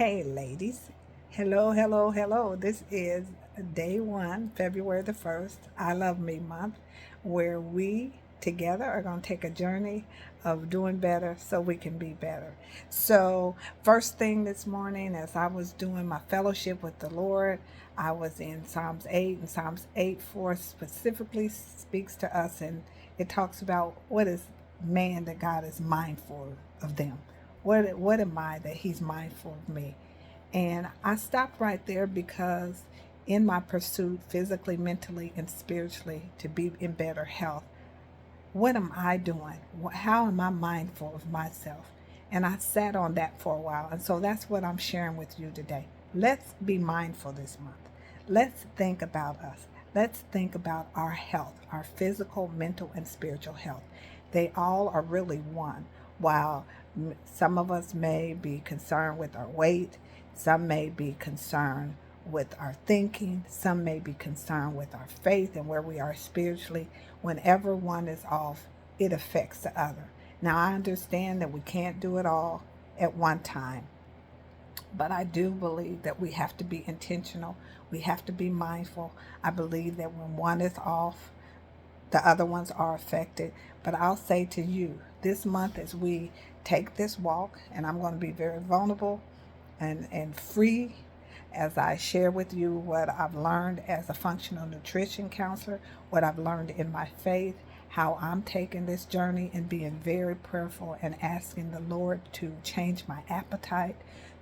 Hey, ladies. Hello, hello, hello. This is day one, February the 1st, I Love Me month, where we together are going to take a journey of doing better so we can be better. So, first thing this morning, as I was doing my fellowship with the Lord, I was in Psalms 8, and Psalms 8 4 specifically speaks to us, and it talks about what is man that God is mindful of them. What am I that he's mindful of me? And I stopped right there because in my pursuit, physically, mentally, and spiritually, to be in better health, what am I doing? How am I mindful of myself? And I sat on that for a while. And so that's what I'm sharing with you today. Let's be mindful this month. Let's think about us. Let's think about our health, our physical, mental, and spiritual health. They all are really one. While some of us may be concerned with our weight, some may be concerned with our thinking, some may be concerned with our faith and where we are spiritually. Whenever one is off, it affects the other. Now, I understand that we can't do it all at one time, but I do believe that we have to be intentional. We have to be mindful. I believe that when one is off, the other ones are affected. But I'll say to you, this month as we take this walk, and I'm going to be very vulnerable and free as I share with you what I've learned as a functional nutrition counselor, what I've learned in my faith, how I'm taking this journey and being very prayerful and asking the Lord to change my appetite,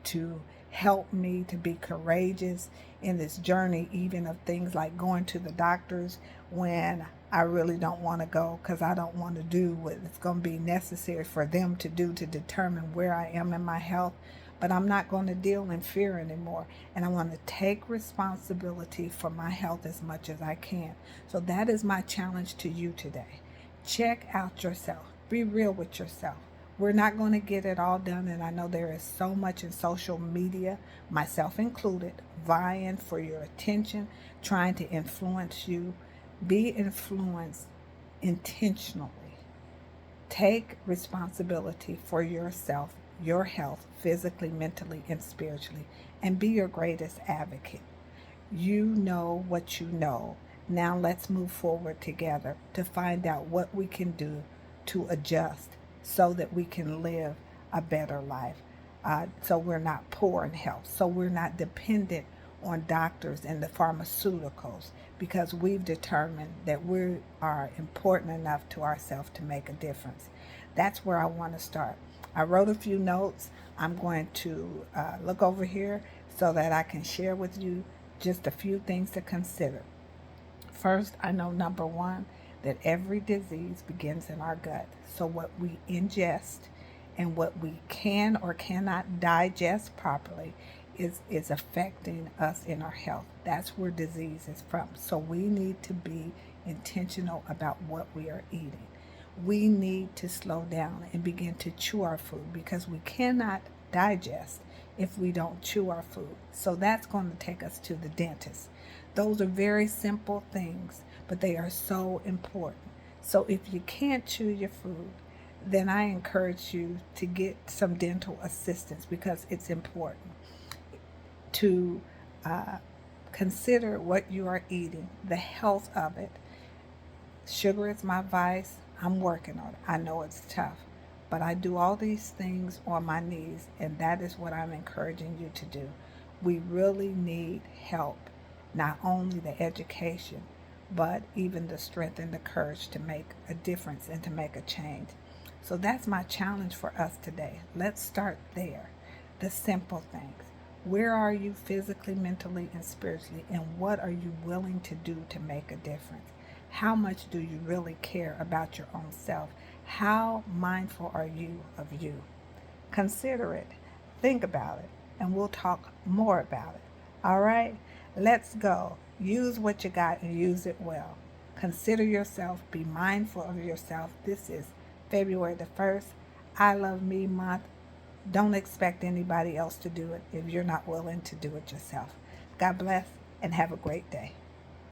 to help me to be courageous in this journey, even of things like going to the doctors when I really don't want to go because I don't want to do what it's going to be necessary for them to do to determine where I am in my health. But I'm not going to deal in fear anymore. And I want to take responsibility for my health as much as I can. So that is my challenge to you today. Check out yourself. Be real with yourself. We're not going to get it all done. And I know there is so much in social media, myself included, vying for your attention, trying to influence you. Be influenced intentionally. Take responsibility for yourself, your health, physically, mentally, and spiritually, and be your greatest advocate. You know what you know. Now let's move forward together to find out what we can do to adjust so that we can live a better life. So we're not poor in health, so we're not dependent on doctors and the pharmaceuticals because we've determined that we are important enough to ourselves to make a difference. That's where I want to start. I wrote a few notes. I'm going to look over here so that I can share with you just a few things to consider. First, I know number one, that every disease begins in our gut. So what we ingest and what we can or cannot digest properly is affecting us in our health. That's where disease is from. So we need to be intentional about what we are eating. We need to slow down and begin to chew our food because we cannot digest if we don't chew our food. So that's going to take us to the dentist. Those are very simple things, but they are so important. So if you can't chew your food, then I encourage you to get some dental assistance because it's important to consider what you are eating, the health of it. Sugar is my vice. I'm working on it. I know it's tough, but I do all these things on my knees, and that is what I'm encouraging you to do. We really need help, not only the education, but even the strength and the courage to make a difference and to make a change. So that's my challenge for us today. Let's start there. The simple things. Where are you physically, mentally, and spiritually, and what are you willing to do to make a difference? How much do you really care about your own self? How mindful are you of you? Consider it, think about it, and we'll talk more about it. All right? Let's go. Use what you got and use it well. Consider yourself, be mindful of yourself. This is February the 1st, I Love Me month. Don't expect anybody else to do it if you're not willing to do it yourself. God bless and have a great day.